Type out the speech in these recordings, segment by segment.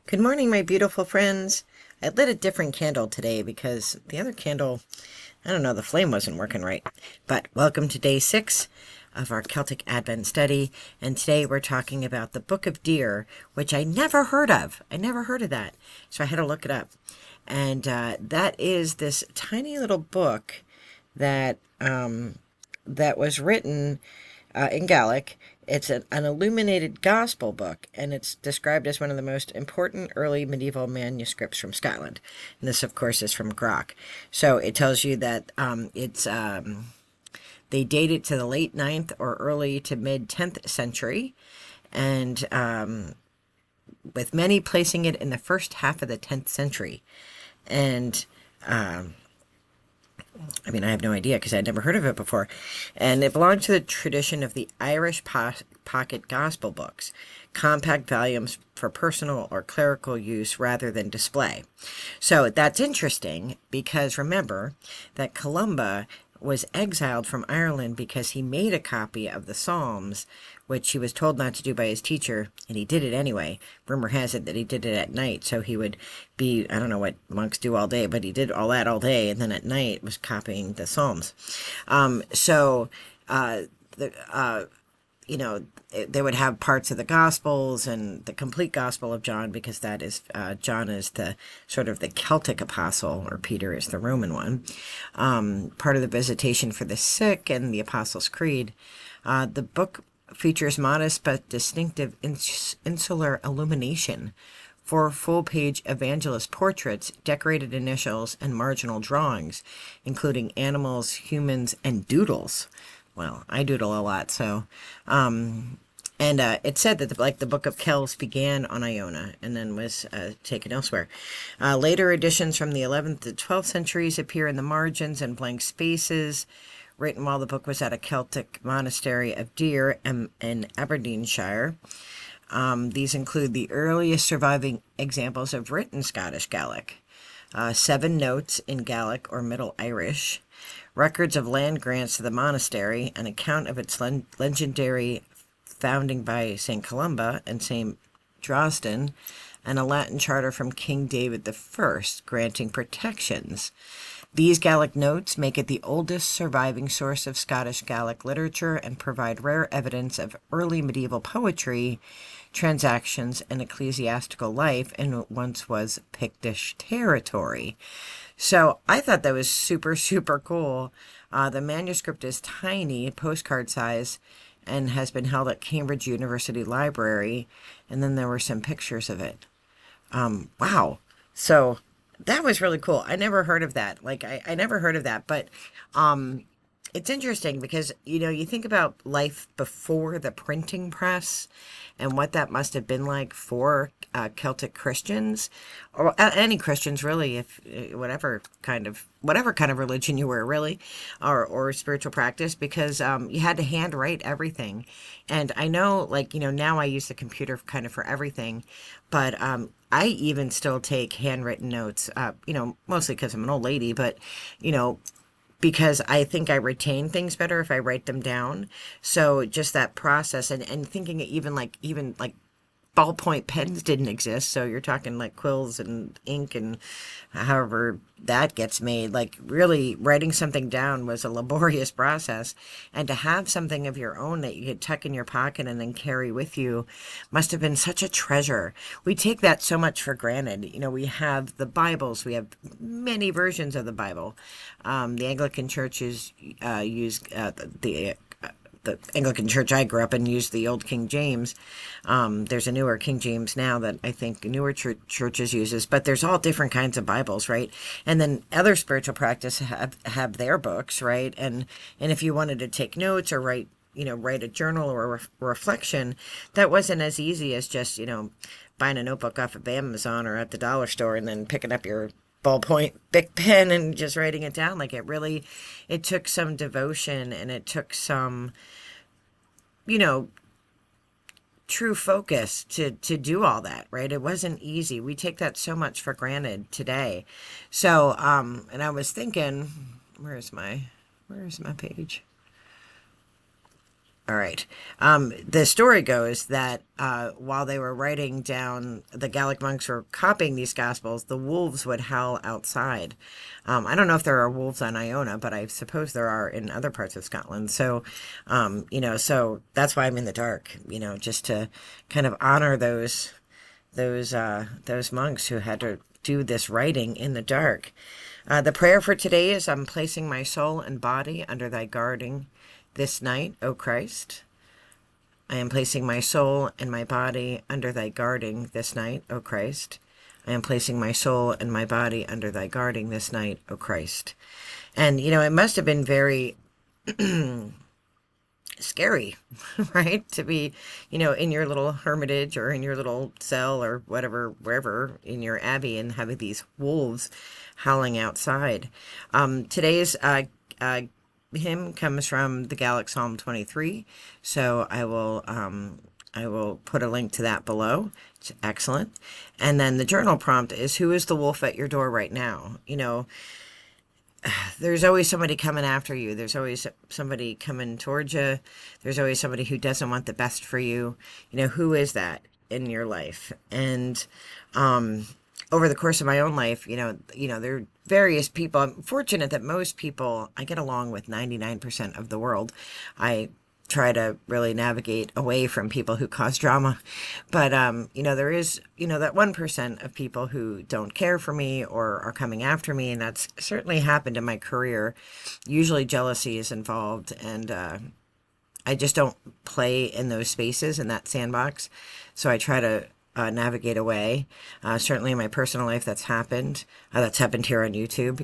Good morning, my beautiful friends. I lit a different candle today because the other candle, I don't know, the flame wasn't working right. But welcome to day 6 of our Celtic Advent study. And today we're talking about the Book of Deer, which I never heard of. I never heard of that. So I had to look it up. And that is this tiny little book that that was written in Gaelic. It's an illuminated gospel book, and it's described as one of the most important early medieval manuscripts from Scotland. And this, of course, is from Grok. So it tells you that they date it to the late 9th or early to mid 10th century, and with many placing it in the first half of the 10th century. And I have no idea because I'd never heard of it before. And it belonged to the tradition of the Irish pocket gospel books, compact volumes for personal or clerical use rather than display. So that's interesting because remember that Columba was exiled from Ireland because he made a copy of the Psalms, which he was told not to do by his teacher, and he did it anyway. Rumor has it that he did it at night, so he would be, I don't know what monks do all day, but he did all that all day, and then at night was copying the Psalms. They would have parts of the Gospels and the complete Gospel of John, because that is John is the sort of the Celtic apostle, or Peter is the Roman one. Part of the Visitation for the Sick and the Apostles' Creed. The book features modest but distinctive insular illumination, 4 full-page evangelist portraits, decorated initials, and marginal drawings, including animals, humans, and doodles. Well, I doodle a lot, so. It said that the Book of Kells began on Iona and then was taken elsewhere. Later editions from the 11th to 12th centuries appear in the margins and blank spaces, written while the book was at a Celtic monastery of Deer in Aberdeenshire. These include the earliest surviving examples of written Scottish Gaelic, 7 notes in Gaelic or Middle Irish, records of land grants to the monastery, an account of its legendary founding by St. Columba and St. Drosten, and a Latin charter from King David I granting protections. These Gaelic notes make it the oldest surviving source of Scottish Gaelic literature and provide rare evidence of early medieval poetry, transactions, and ecclesiastical life in what once was Pictish territory. So I thought that was super, super cool. The manuscript is tiny, postcard size, and has been held at Cambridge University Library. And then there were some pictures of it. Wow. So that was really cool. I never heard of that. I never heard of that. But it's interesting because, you think about life before the printing press and what that must have been like for Celtic Christians, or any Christians really, if whatever kind of religion you were, really, or spiritual practice, because you had to handwrite everything. And I know, now I use the computer kind of for everything, but I even still take handwritten notes, mostly because I'm an old lady, but because I think I retain things better if I write them down. So just that process, and thinking even like ballpoint pens didn't exist. So you're talking like quills and ink and however that gets made. Like, really writing something down was a laborious process. And to have something of your own that you could tuck in your pocket and then carry with you must have been such a treasure. We take that so much for granted. We have the Bibles. We have many versions of the Bible. The Anglican churches use the Anglican church I grew up in used the old King James. There's a newer King James now that I think newer churches uses, but there's all different kinds of Bibles, right? And then other spiritual practice have their books, right? And if you wanted to take notes or write a journal or a reflection, that wasn't as easy as just, buying a notebook off of Amazon or at the dollar store and then picking up your ballpoint big pen and just writing it down. It took some devotion, and it took some, true focus to do all that, right? It wasn't easy. We take that so much for granted today. So, and I was thinking, where's my page? All right. The story goes that while they were writing down, the Gaelic monks were copying these gospels, the wolves would howl outside. I don't know if there are wolves on Iona, but I suppose there are in other parts of Scotland. So, so that's why I'm in the dark, just to kind of honor those monks who had to do this writing in the dark. The prayer for today is, I'm placing my soul and body under thy guarding this night, O Christ. I am placing my soul and my body under thy guarding this night, O Christ. I am placing my soul and my body under thy guarding this night, O Christ. And, it must have been very scary, right? To be, in your little hermitage or in your little cell or whatever, wherever in your abbey, and having these wolves howling outside. Today's hymn comes from the Gaelic Psalm 23, so I will put a link to that below. It's excellent. And then the journal prompt is, who is the wolf at your door right now? There's always somebody coming after you. There's always somebody coming towards you. There's always somebody who doesn't want the best for you. Who is that in your life? And over the course of my own life, there are various people. I'm fortunate that most people, I get along with 99% of the world. I try to really navigate away from people who cause drama. But, there is, that 1% of people who don't care for me or are coming after me. And that's certainly happened in my career. Usually jealousy is involved. And I just don't play in those spaces, in that sandbox. So I try to navigate away. Certainly in my personal life, that's happened. That's happened here on YouTube.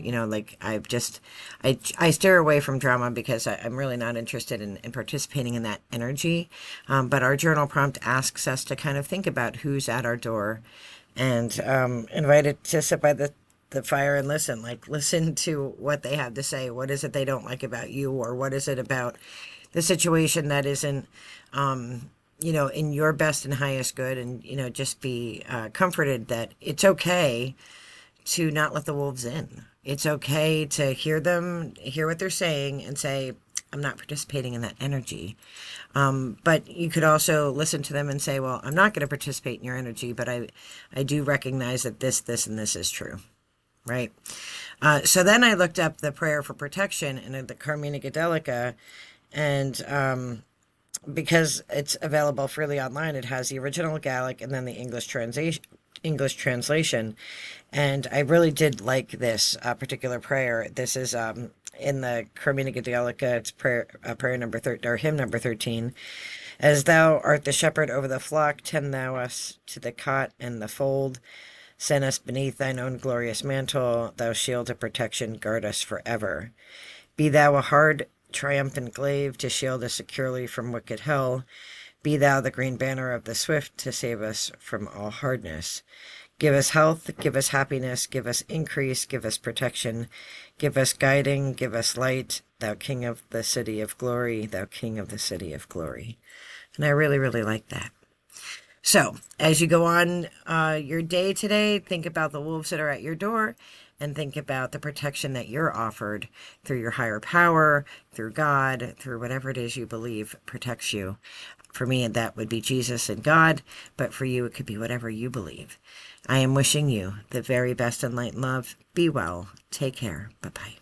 I steer away from drama because I'm really not interested in participating in that energy. But our journal prompt asks us to kind of think about who's at our door, and invited to sit by the fire and listen. Listen to what they have to say. What is it they don't like about you, or what is it about the situation that isn't in your best and highest good, and, just be comforted that it's okay to not let the wolves in. It's okay to hear them, hear what they're saying, and say, I'm not participating in that energy. But you could also listen to them and say, well, I'm not going to participate in your energy, but I do recognize that this, and this is true. Right? So then I looked up the prayer for protection in the Carmina Gadelica, and because it's available freely online, it has the original Gaelic and then the English translation. And I really did like this particular prayer. This is in the Carmina Gadelica. It's prayer number 13, or hymn number 13. As thou art the shepherd over the flock, tend thou us to the cot and the fold. Send us beneath thine own glorious mantle. Thou shield of protection, guard us forever. Be thou a hard triumphant glaive to shield us securely from wicked hell. Be thou the green banner of the swift to save us from all hardness. Give us health, give us happiness, give us increase, give us protection, give us guiding, give us light, thou King of the city of glory, thou King of the city of glory. And I really, really like that. So, as you go on your day today, think about the wolves that are at your door, and think about the protection that you're offered through your higher power, through God, through whatever it is you believe protects you. For me, that would be Jesus and God, but for you, it could be whatever you believe. I am wishing you the very best in light and love. Be well. Take care. Bye-bye.